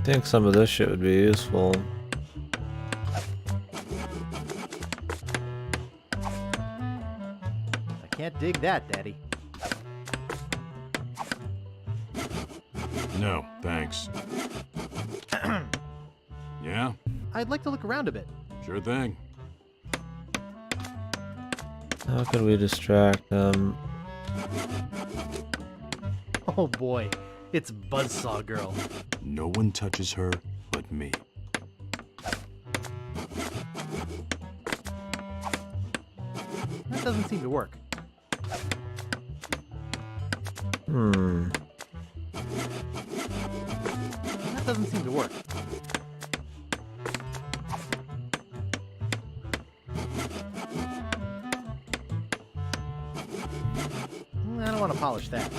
think some of this shit would be useful. I can't dig that, Daddy. No, thanks. Yeah? I'd like to look around a bit. Sure thing. How could we distract them? Oh boy, it's Buzzsaw Girl. No one touches her but me. That doesn't seem to work. That doesn't seem to work. I don't want to polish that.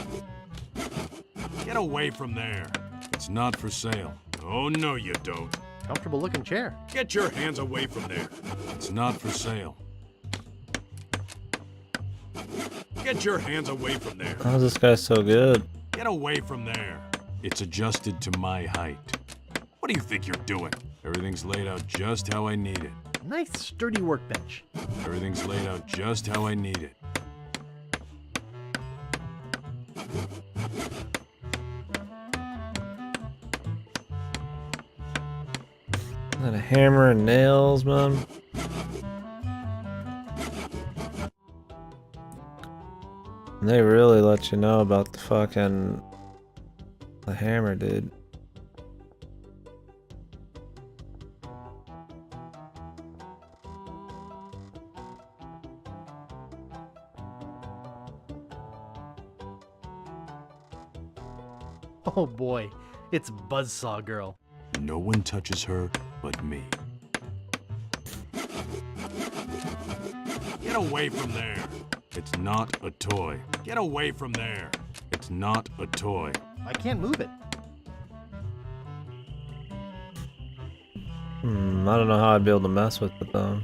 Get away from there. It's not for sale. Oh, no, you don't. Comfortable looking chair. Get your hands away from there. It's not for sale. Get your hands away from there. How's this guy so good? Get away from there. It's adjusted to my height. What do you think you're doing? Everything's laid out just how I need it. Nice sturdy workbench. Everything's laid out just how I need it. Is that a hammer and nails, man? They really let you know about the fucking... the hammer, dude. Oh boy, it's Buzzsaw Girl. No one touches her but me. Get away from there. It's not a toy. Get away from there. It's not a toy. I can't move it. I don't know how I'd be able to mess with it though.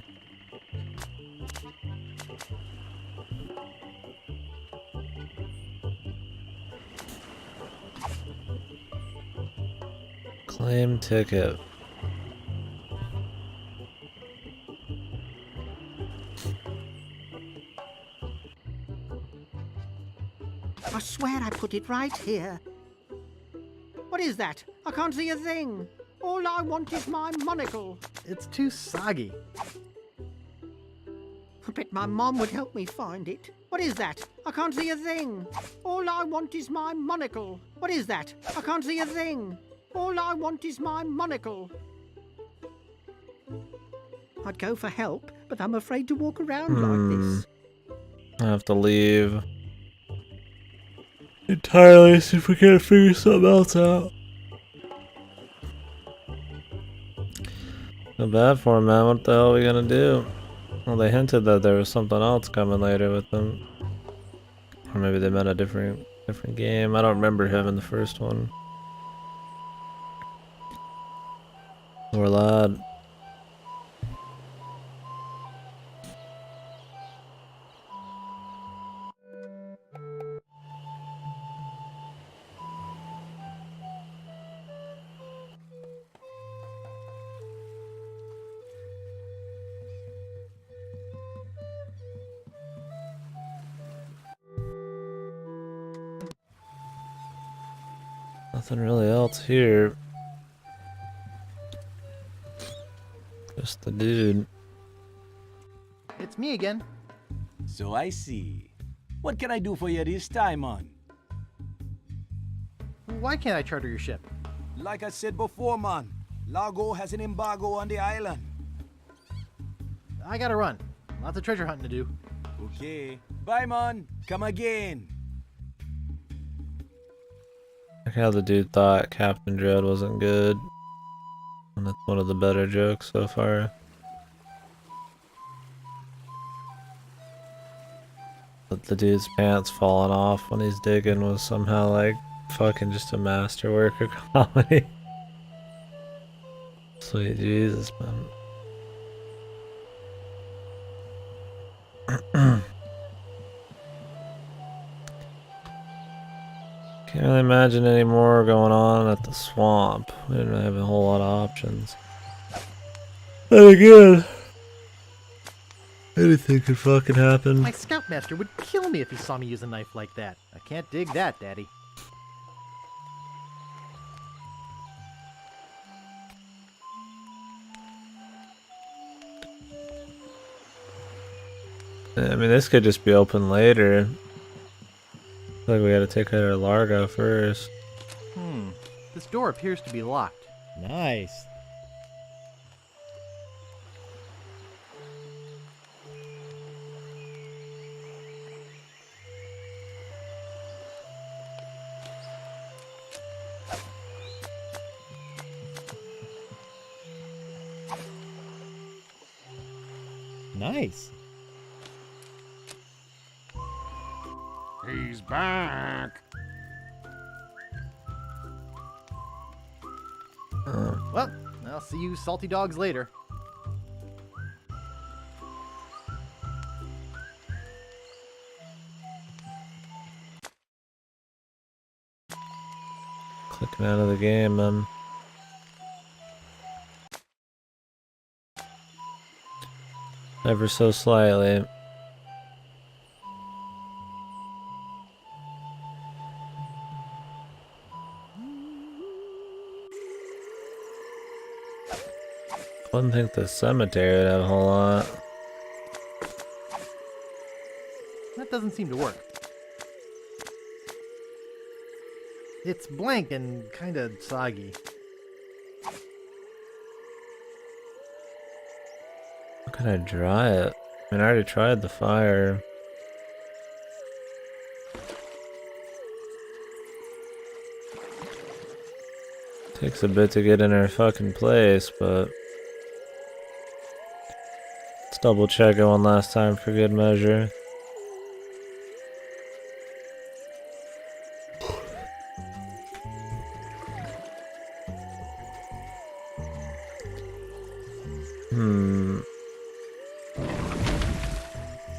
Claim ticket. I swear I put it right here. What is that? I can't see a thing. All I want is my monocle. It's too soggy. I bet my mom would help me find it. What is that? I can't see a thing. All I want is my monocle. What is that? I can't see a thing. All I want is my monocle. I'd go for help, but I'm afraid to walk around like this. I have to leave entirely, see if we can't figure something else out. Feel bad for him, man. What the hell are we gonna do? Well, they hinted that there was something else coming later with them. Or maybe they meant a different game. I don't remember him in the first one. Poor lad. Nothing really else here. Just the dude. It's me again. So I see. What can I do for you this time, man? Why can't I charter your ship? Like I said before, man, Largo has an embargo on the island. I gotta run. Lots of treasure hunting to do. Okay. Bye, man. Come again. Like how the dude thought Captain Dread wasn't good. And that's one of the better jokes so far. But the dude's pants falling off when he's digging was somehow like fucking just a masterwork of comedy. Sweet Jesus, man. Can't really imagine any more going on at the swamp. We didn't really have a whole lot of options. And again, anything could fucking happen. My scoutmaster would kill me if he saw me use a knife like that. I can't dig that, Daddy. I mean, this could just be open later. Like we gotta take out our Largo first. This door appears to be locked. Nice. Nice. He's back. Well, I'll see you salty dogs later. Clicking out of the game, then. Ever so slightly. Wouldn't think the cemetery would have a whole lot. That doesn't seem to work. It's blank and kinda soggy. How can I dry it? I mean, I already tried the fire. Takes a bit to get in our fucking place, but let's double check it one last time for good measure.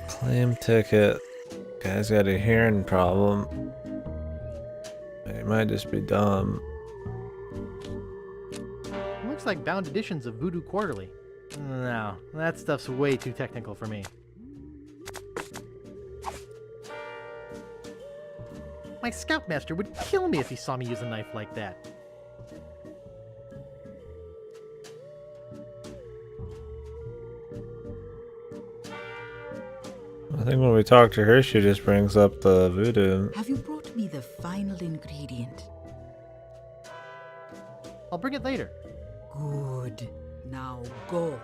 Claim ticket. Guy's got a hearing problem. He might just be dumb. Looks like bound editions of Voodoo Quarterly. No, that stuff's way too technical for me. My scoutmaster would kill me if he saw me use a knife like that. I think when we talk to her, she just brings up the voodoo. Have you brought me the final ingredient? I'll bring it later. Good. Now go.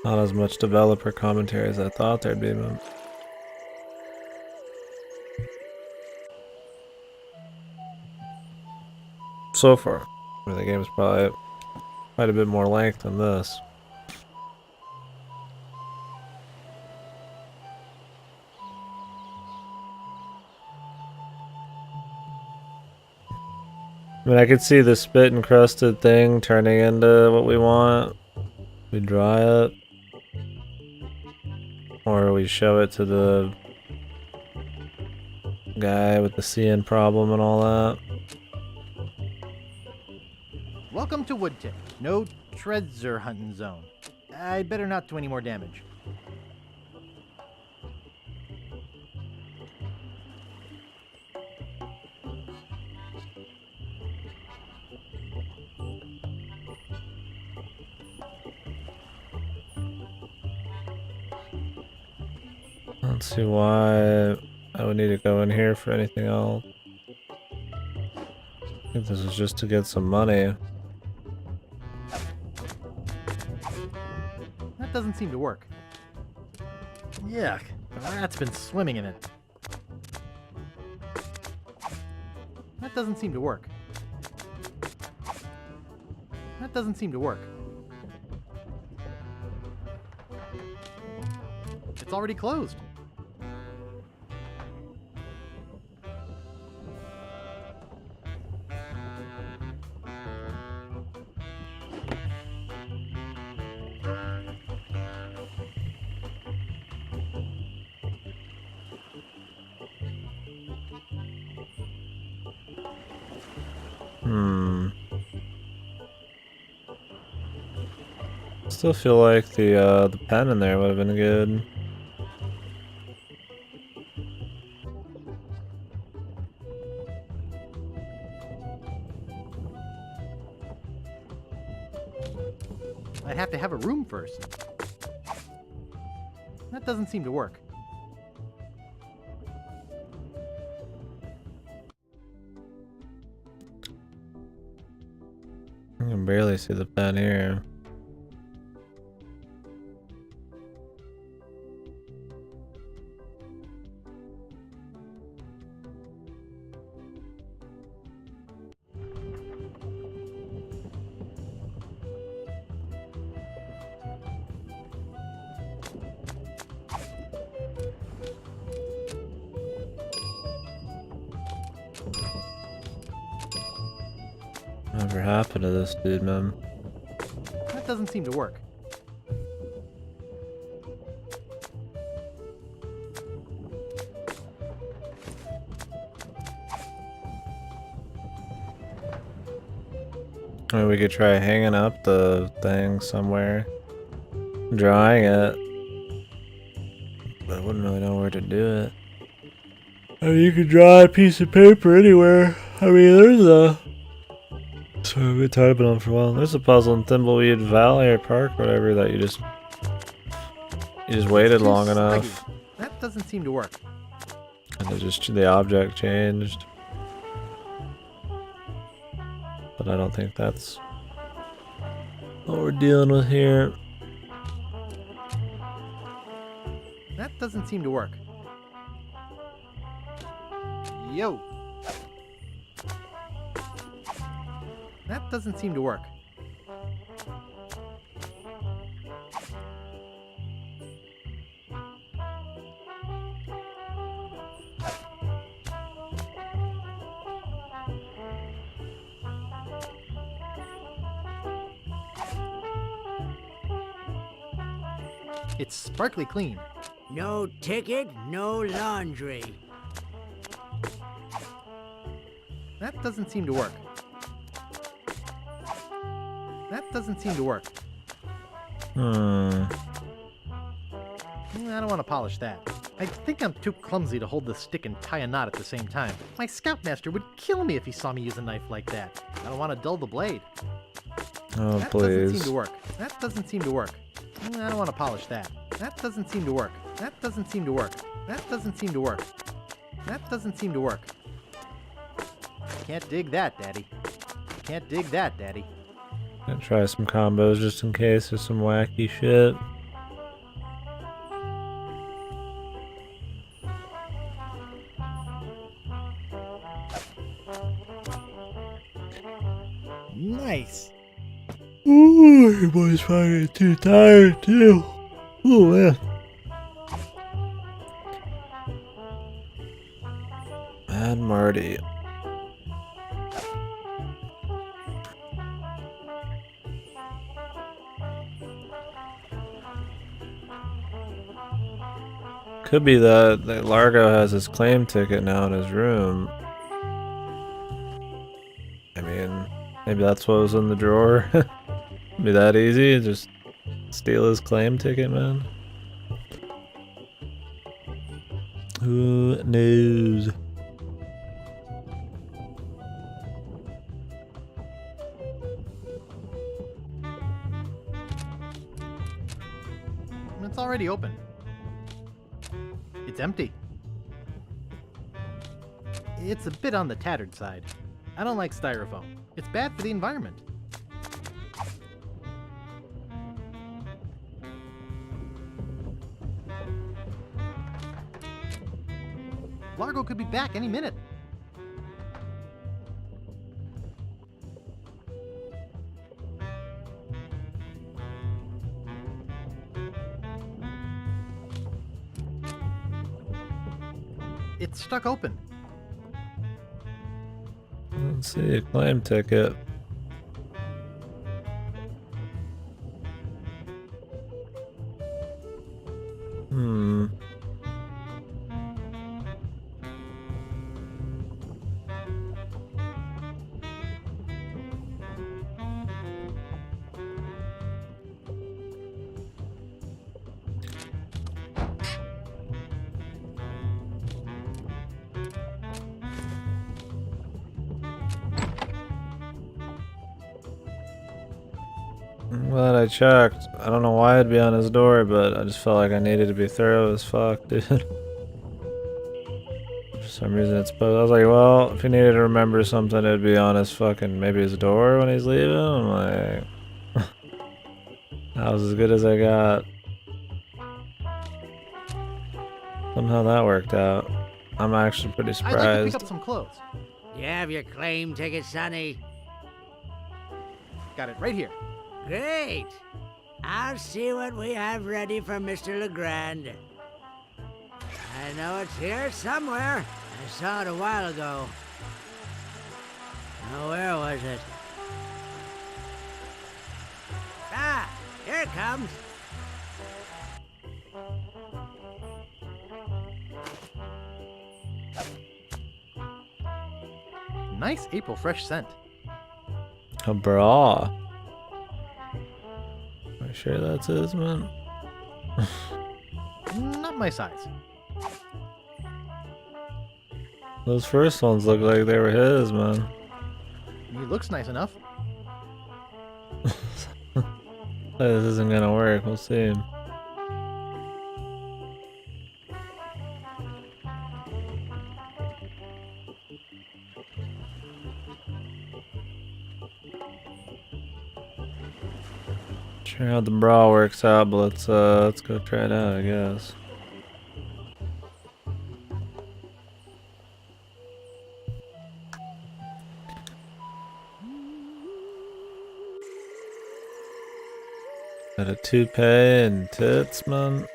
Not as much developer commentary as I thought there'd be, but so far, I mean, the game's probably quite a bit more length than this. I mean, I could see the spit encrusted thing turning into what we want. We dry it. Or we show it to the guy with the seeing problem and all that. Welcome to Woodtip. No treasure hunting zone. I'd better not do any more damage. I don't see why I would need to go in here for anything else. I think this is just to get some money. That doesn't seem to work. Yuck, the rat's been swimming in it. That doesn't seem to work. That doesn't seem to work. It's already closed. Still feel like the pen in there would have been good. I'd have to have a room first. That doesn't seem to work. I can barely see the pen here. Whatever happened to this dude, man? That doesn't seem to work. I mean, we could try hanging up the thing somewhere, drawing it, but I wouldn't really know where to do it. I mean, you could draw a piece of paper anywhere. I mean, there's a... So we've been on for a while. There's a puzzle in Thimbleweed Valley or Park, whatever, that you just waited long enough, That doesn't seem to work. and it just the object changed. But I don't think that's what we're dealing with here. That doesn't seem to work. Yo. That doesn't seem to work. It's sparkly clean. No ticket, no laundry. That doesn't seem to work. That doesn't seem to work. Hmm. I don't want to polish that. I think I'm too clumsy to hold the stick and tie a knot at the same time. My scoutmaster would kill me if he saw me use a knife like that. I don't want to dull the blade. Oh, That doesn't seem please. to work. That doesn't seem to work. I don't want to polish that. That doesn't seem to work. That doesn't seem to work. That doesn't seem to work. That doesn't seem to work. Can't dig that, Daddy. Can't dig that, Daddy. Gonna try some combos just in case there's some wacky shit. Nice. Ooh, everybody's fucking too tired too. Ooh, man. Mad Marty. Could be that Largo has his claim ticket now in his room. I mean, maybe that's what was in the drawer. Be that easy? Just steal his claim ticket, man? Who knows? It's already open. It's empty. It's a bit on the tattered side. I don't like styrofoam. It's bad for the environment. Largo could be back any minute. It's stuck open. Let's see, claim ticket. Hmm. I'm glad I checked. I don't know why it'd be on his door, but I just felt like I needed to be thorough as fuck, dude. For some reason it's posted. I was like, well, if he needed to remember something, it'd be on his fucking, maybe his door when he's leaving. I'm like, that was as good as I got. Somehow that worked out. I'm actually pretty I'd like to pick surprised. up some clothes. You have your claim ticket, Sonny? Got it right here. Great. I'll see what we have ready for Mr. Legrand. I know it's here somewhere. I saw it a while ago. Now, where was it? Ah, here it comes. Nice April fresh scent. A bra. Are you sure that's his, man? Not my size. Those first ones look like they were his, man. He looks nice enough. This isn't gonna work, we'll see. Sure how the bra works out, but let's go try it out, I guess. Got a toupee and tits, man.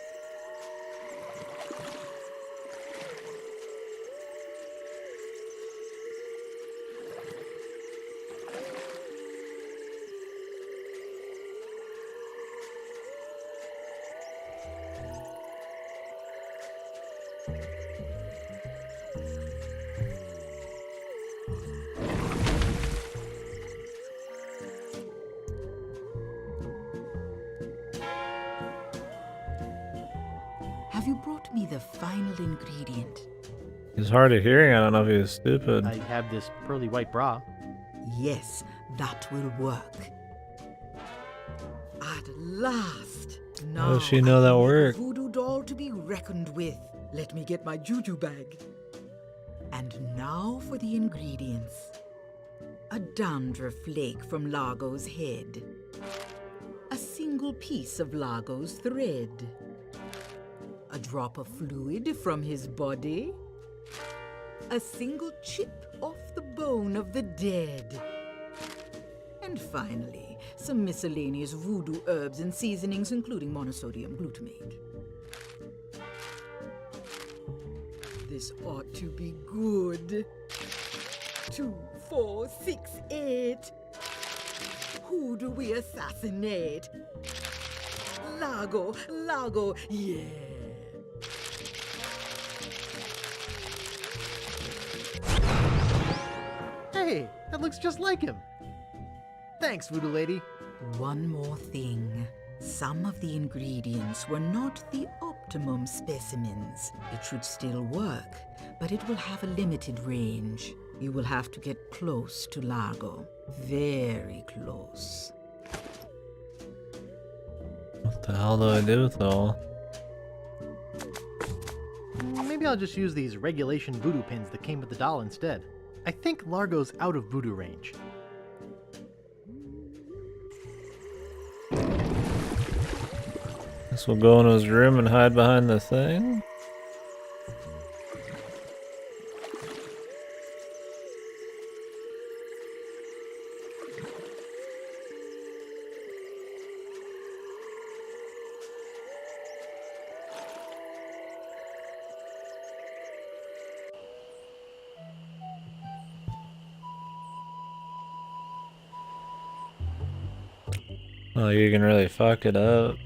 Have you brought me the final ingredient? He's hard of hearing, I don't know if he was stupid. I have this pearly white bra. Yes, that will work. At last! Now does she know I that have a worked? voodoo doll to be reckoned with. Let me get my juju bag. And now for the ingredients. A dandruff flake from Largo's head. A single piece of Largo's thread. A drop of fluid from his body. A single chip off the bone of the dead. And finally, some miscellaneous voodoo herbs and seasonings, including monosodium glutamate. This ought to be good. 2, 4, 6, 8. Who do we assassinate? Largo, Largo, yeah. Hey, that looks just like him. Thanks, Voodoo Lady. One more thing. Some of the ingredients were not the optimum specimens. It should still work, but it will have a limited range. You will have to get close to Largo. Very close. What the hell do I do with it all? Maybe I'll just use these regulation voodoo pins that came with the doll instead. I think Largo's out of voodoo range. Guess we'll go into his room and hide behind the thing. Well, you can really fuck it up.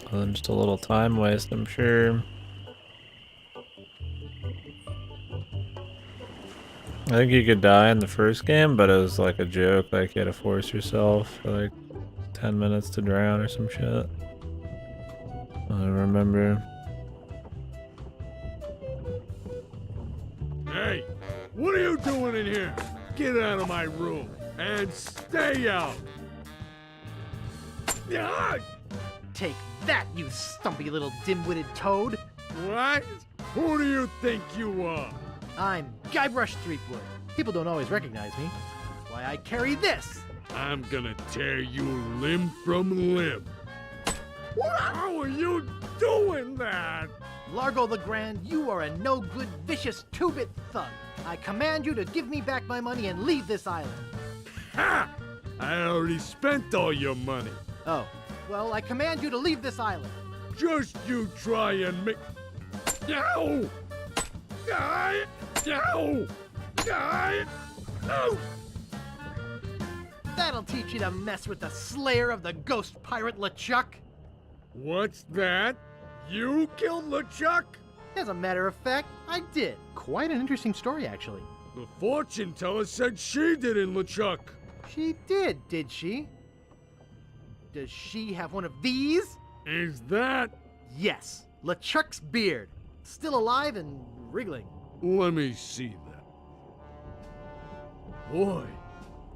Well, then just a little time waste, I'm sure. I think you could die in the first game, but it was like a joke, like you had to force yourself for like 10 minutes to drown or some shit. I don't remember. Hey, what are you doing in here? Get out of my room and stay out. Yeah. Take that, you stumpy little dim-witted toad! What? Who do you think you are? I'm Guybrush Threepwood. People don't always recognize me. That's why I carry this! I'm gonna tear you limb from limb. How are you doing that? Largo the Grand, you are a no-good, vicious two-bit thug. I command you to give me back my money and leave this island. Ha! I already spent all your money. Oh, well, I command you to leave this island. Just you try and make... Yow! Die! Yow! Die! No! That'll teach you to mess with the slayer of the ghost pirate LeChuck. What's that? You killed LeChuck? As a matter of fact, I did. Quite an interesting story, actually. The fortune teller said she did in LeChuck. She did she? Does she have one of these? Is that... Yes, LeChuck's beard. Still alive and wriggling. Let me see that. Boy,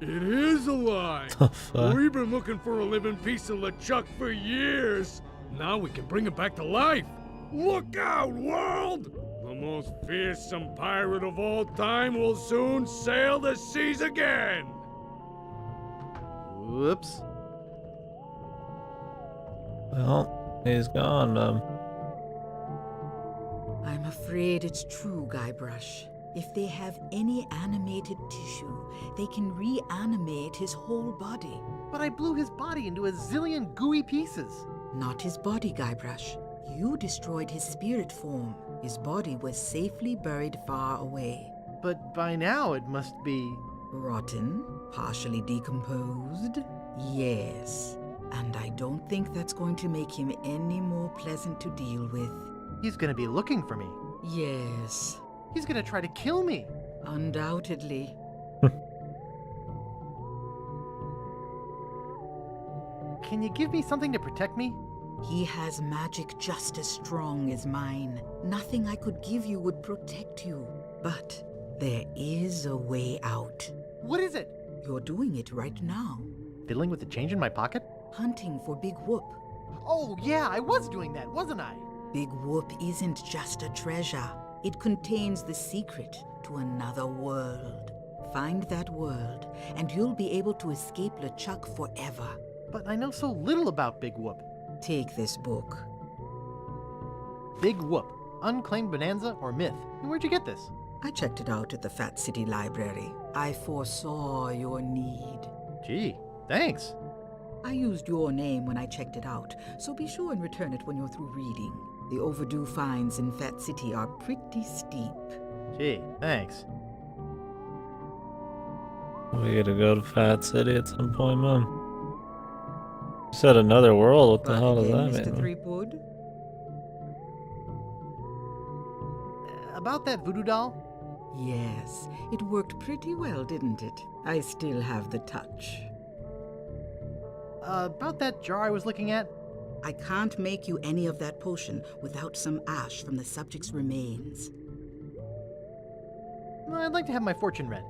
it is alive. The fuck? We've been looking for a living piece of LeChuck for years. Now we can bring him back to life. Look out, world! The most fearsome pirate of all time will soon sail the seas again. Whoops. Well, he's gone, I'm afraid it's true, Guybrush. If they have any animated tissue, they can reanimate his whole body. But I blew his body into a zillion gooey pieces. Not his body, Guybrush. You destroyed his spirit form. His body was safely buried far away. But by now it must be... Rotten? Partially decomposed? Yes. And I don't think that's going to make him any more pleasant to deal with. He's gonna be looking for me. Yes. He's gonna try to kill me. Undoubtedly. Can you give me something to protect me? He has magic just as strong as mine. Nothing I could give you would protect you. But there is a way out. What is it? You're doing it right now. Fiddling with the change in my pocket? Hunting for Big Whoop. Oh yeah, I was doing that, wasn't I? Big Whoop isn't just a treasure. It contains the secret to another world. Find that world, and you'll be able to escape LeChuck forever. But I know so little about Big Whoop. Take this book. Big Whoop, Unclaimed Bonanza or Myth. And where'd you get this? I checked it out at the Fat City Library. I foresaw your need. Gee, thanks. I used your name when I checked it out, so be sure and return it when you're through reading. The overdue fines in Fat City are pretty steep. Gee, thanks. We gotta go to Fat City at some point, man. You said another world, what the hell does Again, that Mr. mean? Threepwood? About that voodoo doll? Yes, it worked pretty well, didn't it? I still have the touch. About that jar I was looking at? I can't make you any of that potion without some ash from the subject's remains. I'd like to have my fortune read.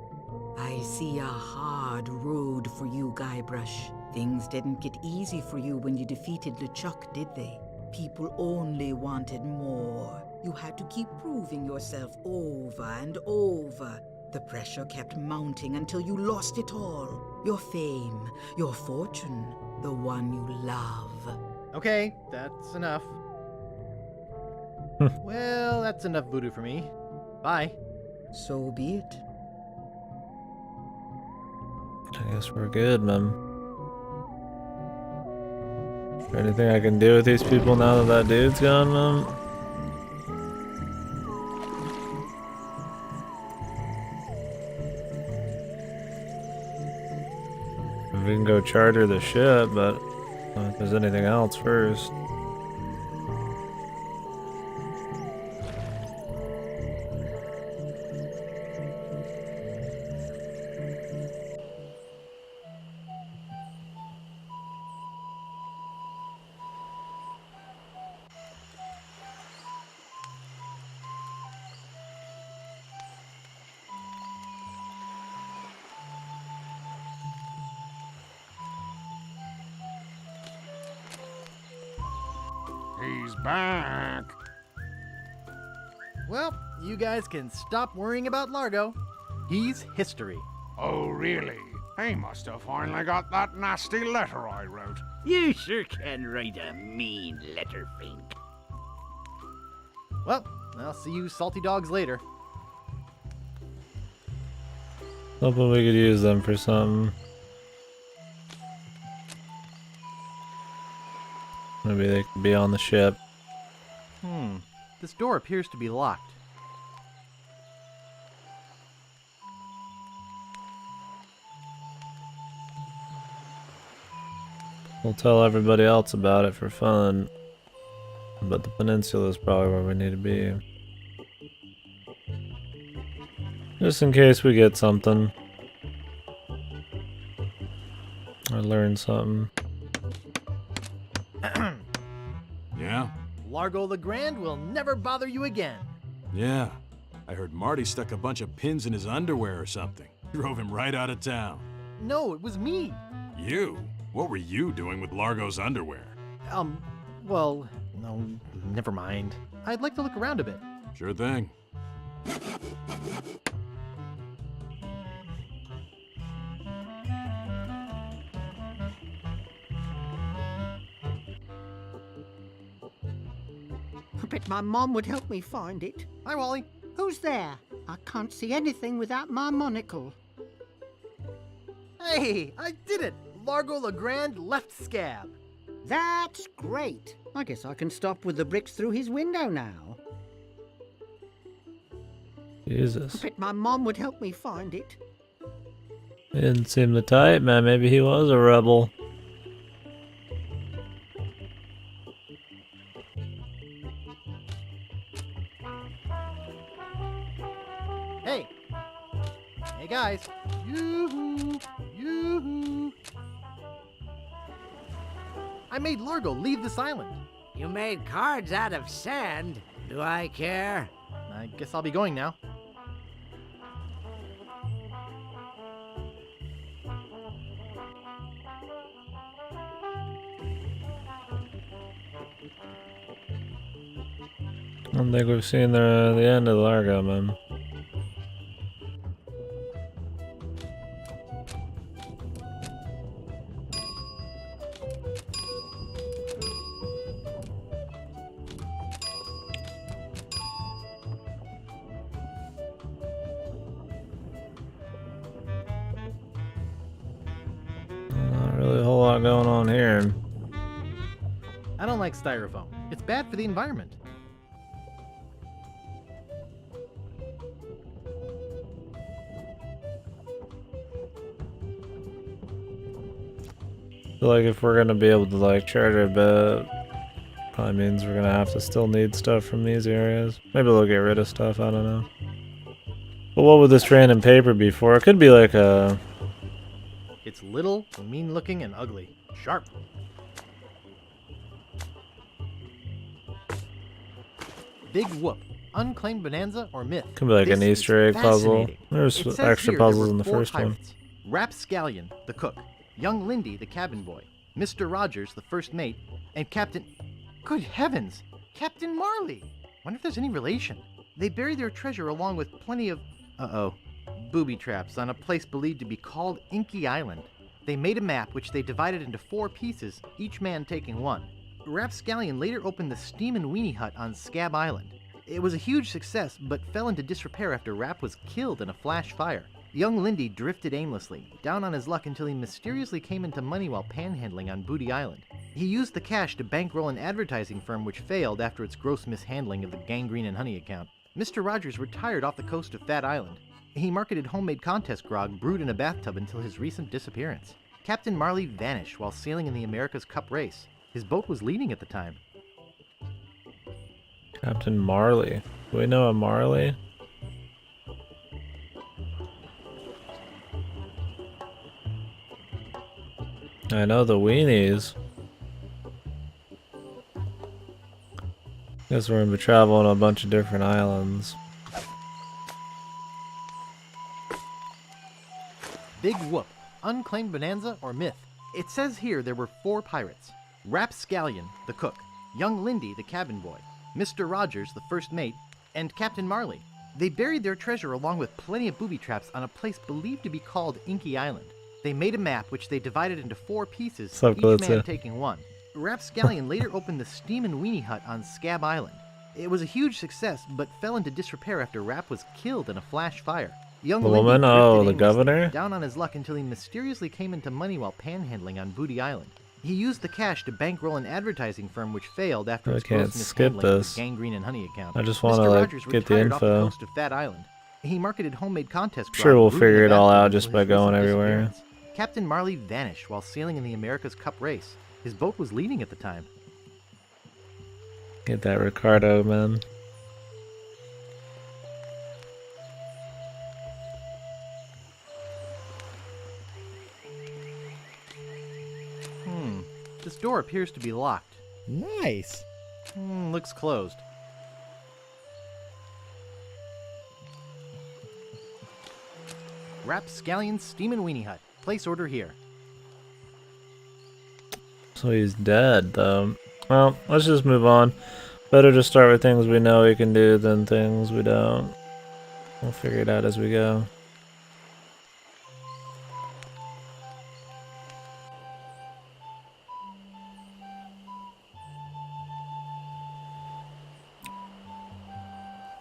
I see a hard road for you, Guybrush. Things didn't get easy for you when you defeated LeChuck, did they? People only wanted more. You had to keep proving yourself over and over. The pressure kept mounting until you lost it all. Your fame, your fortune, the one you love. Okay, that's enough. Well, that's enough voodoo for me. Bye. So be it. I guess we're good, man. Is there anything I can do with these people now that that dude's gone, man? we can go charter the ship, but if there's anything else first. He's back. Well, you guys can stop worrying about Largo. He's history. Oh, really? He must have finally got that nasty letter I wrote. You sure can write a mean letter, Fink. Well, I'll see you salty dogs later. Hoping we could use them for something. Maybe they could be on the ship. This door appears to be locked. We'll tell everybody else about it for fun. But the peninsula is probably where we need to be. Just in case we get something. Or learn something. Yeah? Largo the Grand will never bother you again. Yeah. I heard Marty stuck a bunch of pins in his underwear or something. Drove him right out of town. No, it was me. You? What were you doing with Largo's underwear? Well, no, never mind. I'd like to look around a bit. Sure thing. I bet my mom would help me find it. Hi, Wally. Who's there? I can't see anything without my monocle. Hey, I did it! Largo the Grand left Scab. That's great. I guess I can stop with the bricks through his window now. Jesus. I bet my mom would help me find it. He didn't seem the type, man. Maybe he was a rebel. Hey! Hey, guys. Yoo-hoo! Yoo-hoo! I made Largo leave this island. You made cards out of sand. Do I care? I guess I'll be going now. I don't think we've seen the end of Largo, man. Not really a whole lot going on here. I don't like styrofoam. It's bad for the environment. I feel like if we're gonna be able to like charter a bit, probably means we're gonna have to still need stuff from these areas. Maybe they'll get rid of stuff, I don't know. But what would this random paper be for? It could be like a... It's little, mean looking, and ugly. Sharp. Big Whoop. Unclaimed bonanza or myth. Could be like This an is Easter egg puzzle. fascinating. There's It says extra here there puzzles were in the 4 first one. pirates. Rapscallion, the cook. Young Lindy, the cabin boy. Mr. Rogers, the first mate. And Captain... Good heavens! Captain Marley! Wonder if there's any relation. They buried their treasure along with plenty of... booby traps on a place believed to be called Inky Island. They made a map which they divided into 4 pieces, each man taking one. Rapscallion later opened the Steam and Weenie Hut on Scab Island. It was a huge success, but fell into disrepair after Rap was killed in a flash fire. Young Lindy drifted aimlessly, down on his luck until he mysteriously came into money while panhandling on Booty Island. He used the cash to bankroll an advertising firm which failed after its gross mishandling of the Gangrene and Honey account. Mr. Rogers retired off the coast of Fat Island. He marketed homemade contest grog brewed in a bathtub until his recent disappearance. Captain Marley vanished while sailing in the America's Cup race. His boat was leading at the time. Captain Marley. Do we know a Marley? I know the weenies. Guess we're gonna be traveling a bunch of different islands. Big Whoop, unclaimed bonanza or myth. It says here there were 4 pirates. Rapscallion, the cook, young Lindy, the cabin boy, Mr. Rogers, the first mate, and Captain Marley. They buried their treasure along with plenty of booby traps on a place believed to be called Inky Island. They made a map which they divided into 4 pieces, So each cool, man too. taking one. Rapscallion later opened the Steam and Weenie Hut on Scab Island. It was a huge success, but fell into disrepair after Rap was killed in a flash fire. Young The Lindy woman? drifted Oh, the aimlessly, governor? down on his luck until he mysteriously came into money while panhandling on Booty Island. He used the cash to bankroll an advertising firm which failed after I its can't gross skip mishandling of this. the Gangrene and Honey account. I just wanna, Mr. like, Rogers get the retired off the info. coast of Fat Island. He marketed homemade contests. Sure we'll figure it all out just by going everywhere. Captain Marley vanished while sailing in the America's Cup race. His boat was leading at the time. Get that Ricardo, man. This door appears to be locked. Nice. Looks closed. Rapscallion Steam and Weenie Hut. Place order here. So he's dead, though. Well, let's just move on. Better to start with things we know we can do than things we don't. We'll figure it out as we go.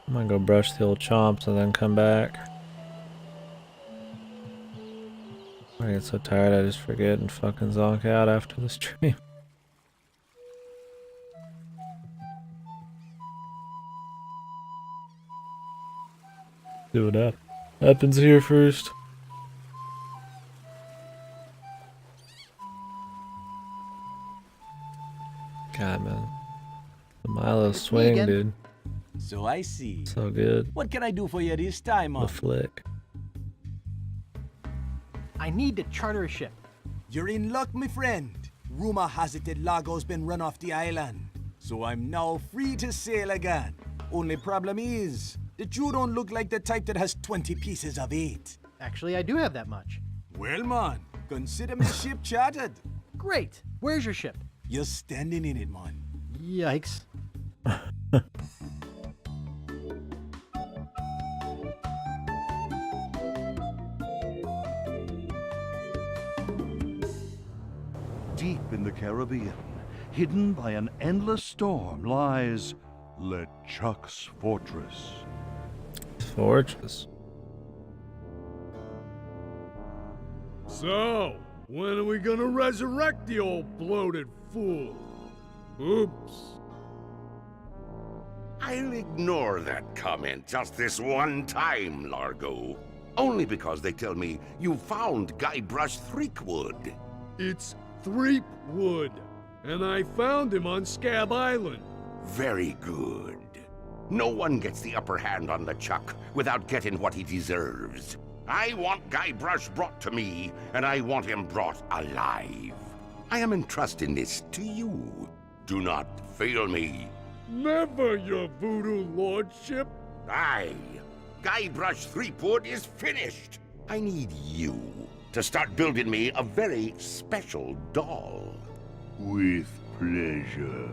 I'm gonna go brush the old chomps and then come back. I get so tired I just forget and fucking zonk out after the stream. See what happens here first. God, man. The Milo swing, again. dude. So I see. So good. What can I do for you this time, The man? flick. I need to charter a ship. You're in luck, my friend. Rumor has it that Largo's been run off the island. So I'm now free to sail again. Only problem is that you don't look like the type that has 20 pieces of 8. Actually, I do have that much. Well, man, consider my ship chartered. Great. Where's your ship? You're standing in it, man. Yikes. Deep in the Caribbean, hidden by an endless storm, lies LeChuck's fortress. Fortress. So, when are we gonna resurrect the old bloated fool? Oops. I'll ignore that comment just this one time, Largo. Only because they tell me you found Guybrush Threepwood. It's Threepwood, and I found him on Scab Island. Very good. No one gets the upper hand on LeChuck without getting what he deserves. I want Guybrush brought to me, and I want him brought alive. I am entrusting this to you. Do not fail me. Never, your voodoo lordship. Aye. Guybrush Threepwood is finished. I need you to start building me a very special doll. With pleasure.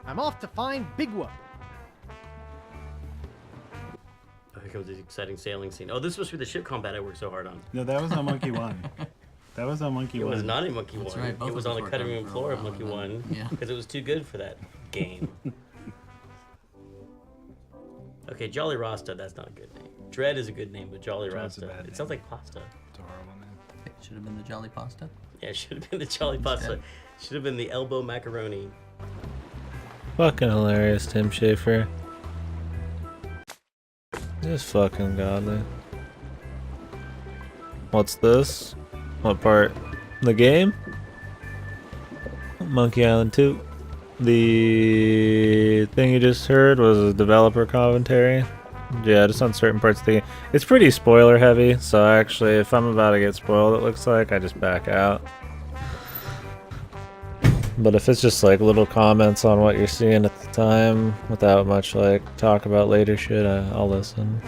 I'm off to find Big Whoop. Oh, here comes the exciting sailing scene. Oh, this is supposed to be the ship combat I worked so hard on. No, that was on Monkey 1. That was on Monkey 1. It was not in Monkey 1. right, both It was of on us the cutting worked on room it for a floor of while, Monkey and 1 then- yeah. because it was too good for that game. Okay, Jolly Rasta, that's not a good name. Dread is a good name, but Jolly Dread's a Rasta, bad it sounds like pasta. It's a horrible name. It should have been the Jolly Pasta. Yeah, it should have been the Jolly Pasta. Should have been the elbow macaroni. Fucking hilarious, Tim Schafer. Just fucking godly. What's this? What part? The game? Monkey Island 2. The thing you just heard was a developer commentary. Yeah, just on certain parts of the game. It's pretty spoiler heavy, so actually if I'm about to get spoiled, it looks like, I just back out. But if it's just like little comments on what you're seeing at the time, without much like talk about later shit, I'll listen.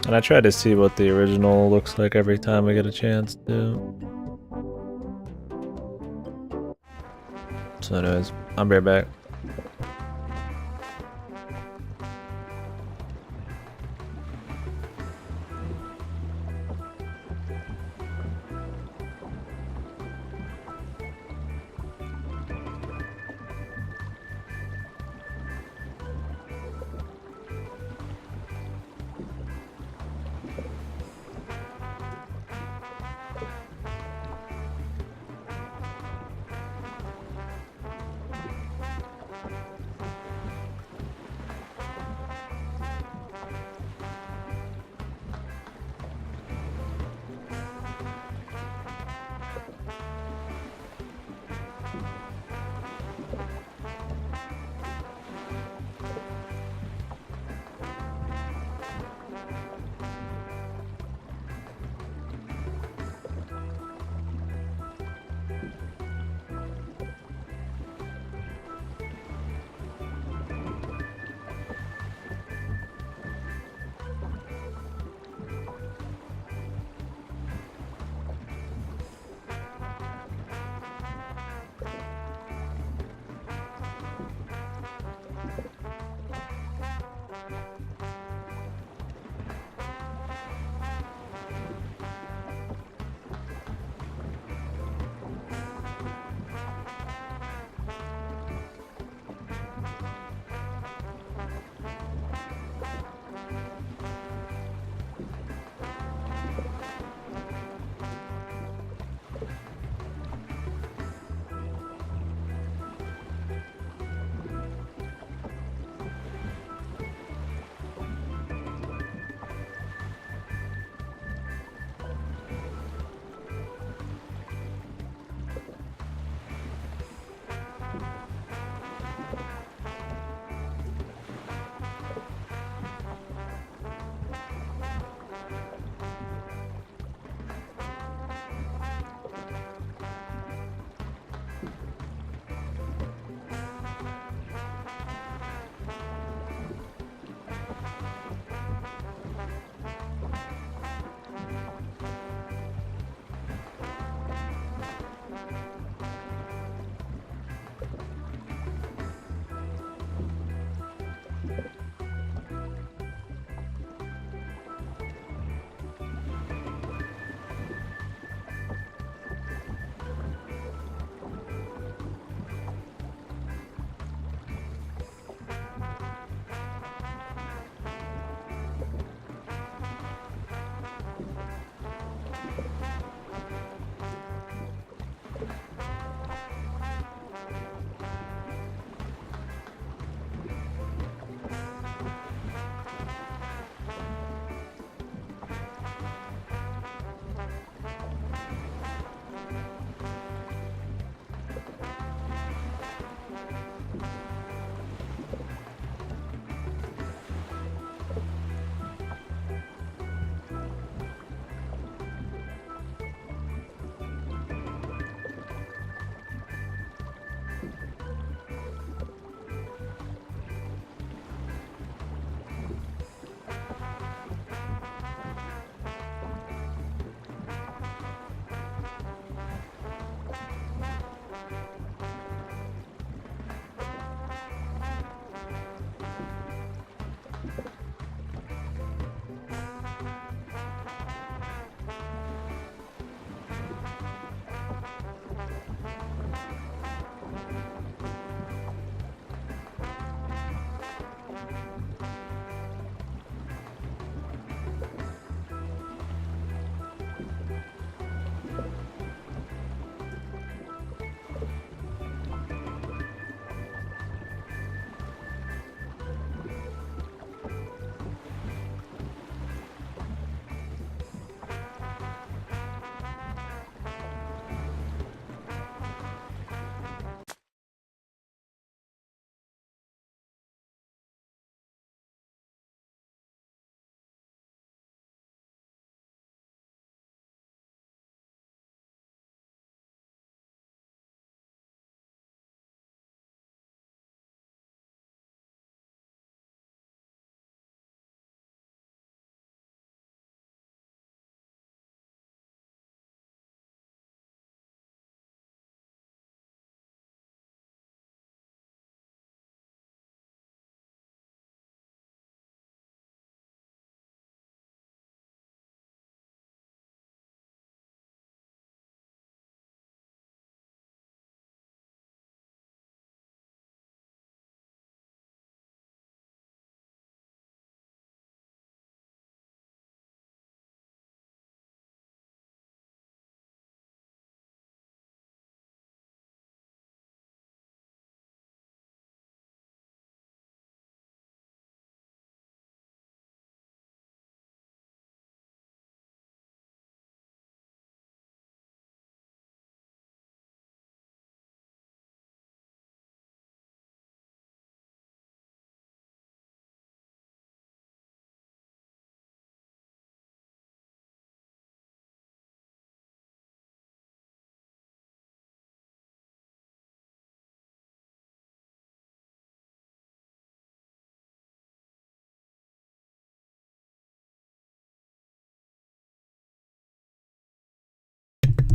And I try to see what the original looks like every time I get a chance to. So anyways, I'll be right back.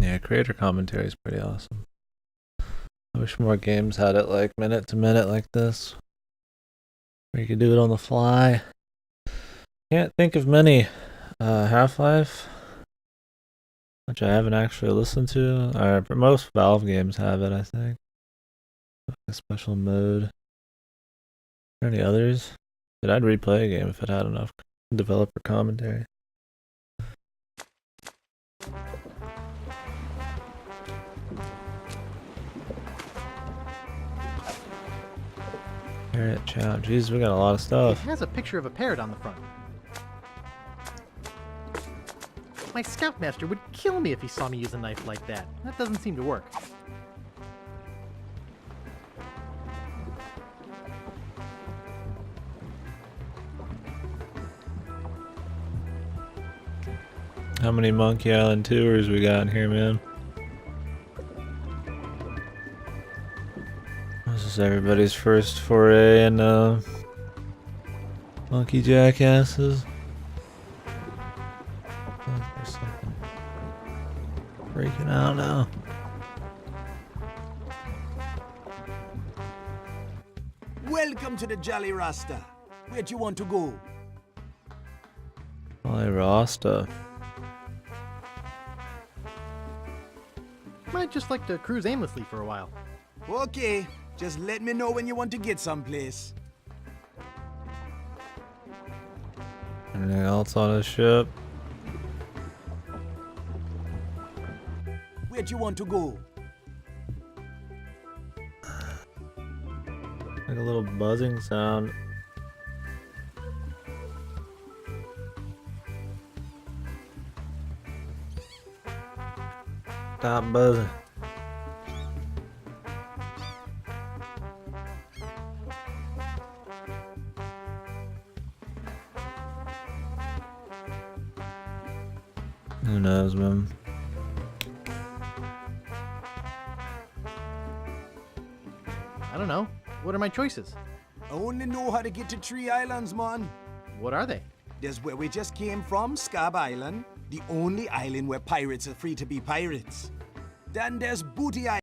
Yeah, creator commentary is pretty awesome. I wish more games had it like minute to minute like this. Where you could do it on the fly. Can't think of many. Half-Life, which I haven't actually listened to. Most Valve games have it, I think. A special mode. Are there any others? But I'd replay a game if it had enough developer commentary. Parrot chow. Jeez, we got a lot of It stuff. has a picture of a parrot on the front. My scoutmaster would kill me if he saw me use a knife like that. That doesn't seem to work. How many Monkey Island tours we got in here, man? This is everybody's first foray in monkey jackasses. Oh, there's something freaking out now. Welcome to the Jolly Rasta. Where do you want to go? Jolly Rasta. Might just like to cruise aimlessly for a while. Okay, just let me know when you want to get someplace. Anything else on the ship? Where do you want to go? Like a little buzzing sound. Stop buzzing. Who knows, man? I don't know. What are my choices? I only know how to get to Tree Islands, man. What are they? There's where we just came from, Scab Island, the only island where pirates are free to be pirates. Then there's Booty Island,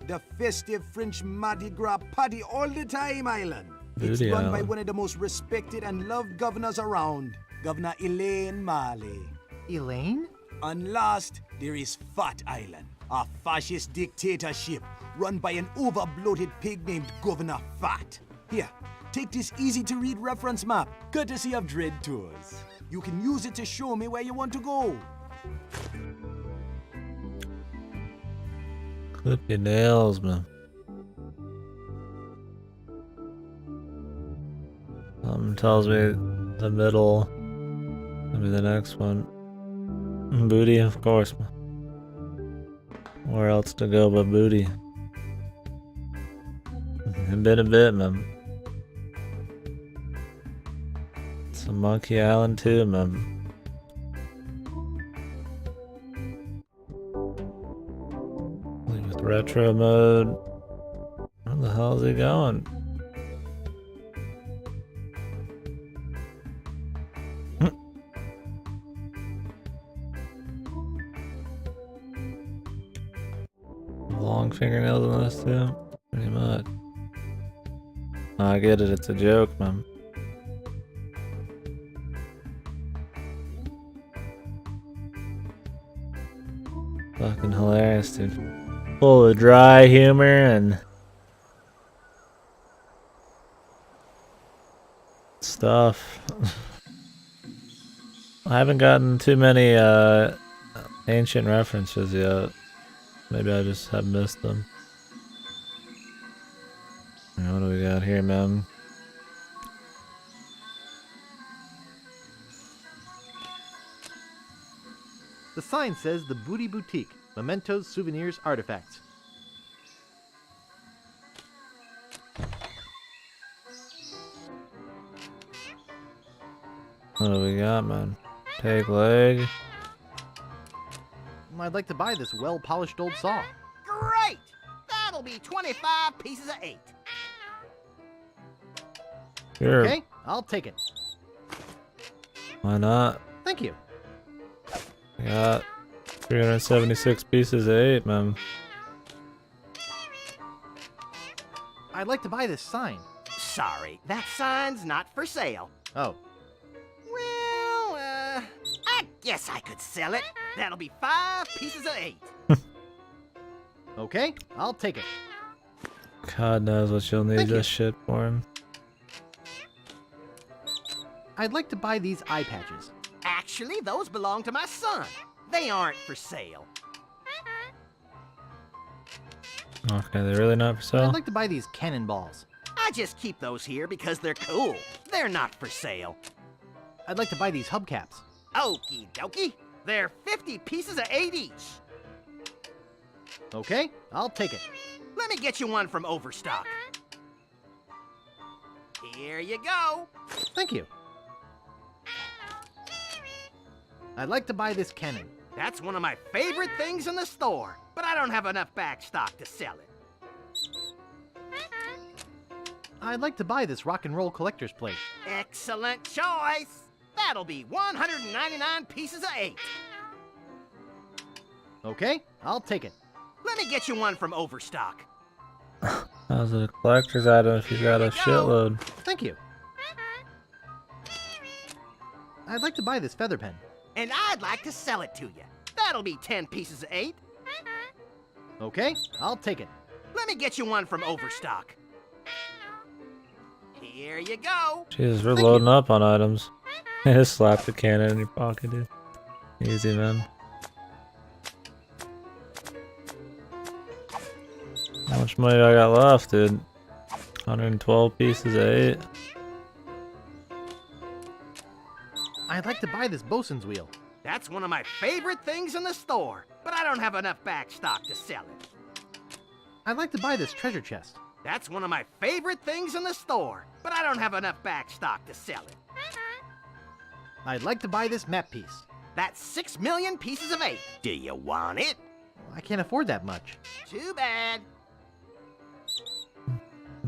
the festive French Mardi Gras party all the time island. It's Booty run by Island. one of the most respected and loved governors around, Governor Elaine Marley. Elaine? And last, there is Fat Island, a fascist dictatorship run by an over-bloated pig named Governor Fat. Here, take this easy-to-read reference map, courtesy of Dread Tours. You can use it to show me where you want to go. Clip your nails, man. Something tells me the middle. Maybe the next one. Booty, of course, man. Where else to go but Booty? It's been a bit, man. It's a Monkey Island too, man. With retro mode. Where the hell is he going? Long fingernails on this too? Pretty much. I get it, it's a joke, man. Fucking hilarious, dude. Full of dry humor and stuff. I haven't gotten too many ancient references yet. Maybe I just have missed them. What do we got here, man? The sign says the Booty Boutique. Mementos, souvenirs, artifacts. What do we got, man? Peg leg. I'd like to buy this well-polished old saw. Great! That'll be 25 pieces of 8. Sure. Okay, I'll take it. Why not? Thank you. I got 376 pieces of 8, man. I'd like to buy this sign. Sorry, that sign's not for sale. Oh. Well, I guess I could sell it. That'll be 5 pieces of 8. Okay, I'll take it. God knows what you'll need Thank this shit for him. I'd like to buy these eye patches. Actually, those belong to my son. They aren't for sale. Okay, they're really not for sale? I'd like to buy these cannonballs. I just keep those here because they're cool. They're not for sale. I'd like to buy these hubcaps. Okie dokie. They're 50 pieces of 8 each. Okay, I'll take it. Let me get you one from Overstock. Here you go. Thank you. I'd like to buy this cannon. That's one of my favorite things in the store, but I don't have enough back stock to sell it. I'd like to buy this rock and roll collector's plate. Excellent choice. That'll be 199 pieces of 8. Okay, I'll take it. Let me get you one from Overstock. How's it a collector's item if you got a shitload? Thank you. I'd like to buy this feather pen. And I'd like to sell it to you. That'll be 10 pieces of 8. Okay, I'll take it. Let me get you one from Overstock. Here you go. Jesus, we're loading up on items. Just slap the cannon in your pocket, dude. Easy, man. How much money do I got left, dude? 112 pieces of 8. I'd like to buy this bosun's wheel. That's one of my favorite things in the store, but I don't have enough back stock to sell it. I'd like to buy this treasure chest. That's one of my favorite things in the store, but I don't have enough back stock to sell it. I'd like to buy this map piece. That's 6 million pieces of 8. Do you want it? I can't afford that much. Too bad.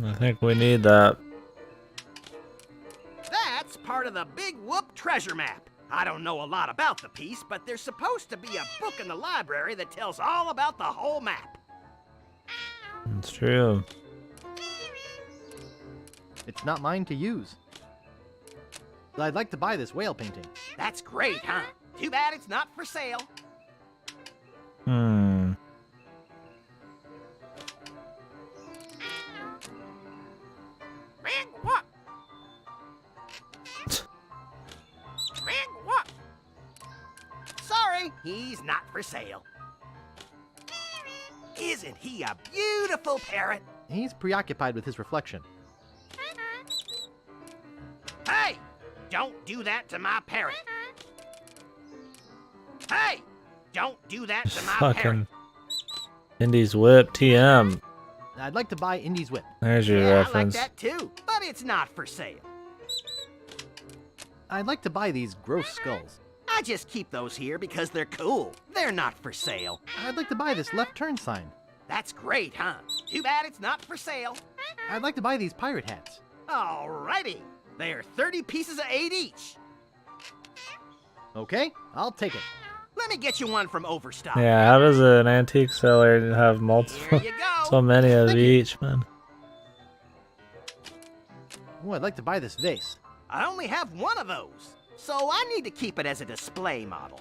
I think we need that. That's part of the Big Whoop treasure map. I don't know a lot about the piece, but there's supposed to be a book in the library that tells all about the whole map. It's true. It's not mine to use. I'd like to buy this whale painting. That's great, huh? Too bad it's not for sale. What? Sorry, he's not for sale. Isn't he a beautiful parrot? He's preoccupied with his reflection. Hey! Don't do that to my parrot. Hey! Don't do that to my parrot. Fucking Indy's Whip TM. I'd like to buy Indy's Whip. There's your reference. I like that too, but it's not for sale. I'd like to buy these gross skulls. I just keep those here because they're cool. They're not for sale. I'd like to buy this left turn sign. That's great, huh? Too bad it's not for sale. I'd like to buy these pirate hats. Alrighty. They're 30 pieces of 8 each. Okay, I'll take it. Let me get you one from Overstock. Yeah, how does an antique seller have multiple, Here you go. so many of each, man? Oh, I'd like to buy this vase. I only have one of those, so I need to keep it as a display model.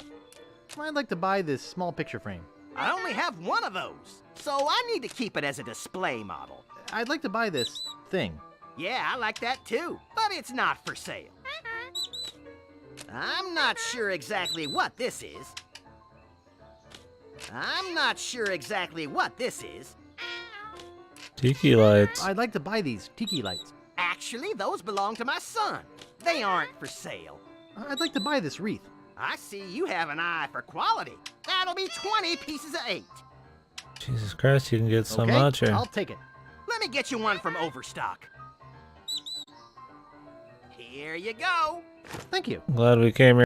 I'd like to buy this small picture frame. I only have one of those, so I need to keep it as a display model. I'd like to buy this thing. Yeah, I like that too, but it's not for sale. I'm not sure exactly what this is. Tiki lights. I'd like to buy these tiki lights. Actually, those belong to my son. They aren't for sale. I'd like to buy this wreath. I see you have an eye for quality. That'll be 20 pieces of 8. Jesus Christ, you can get so okay, much here. I'll take it. Let me get you one from Overstock. Here you go. Thank you. Glad we came here.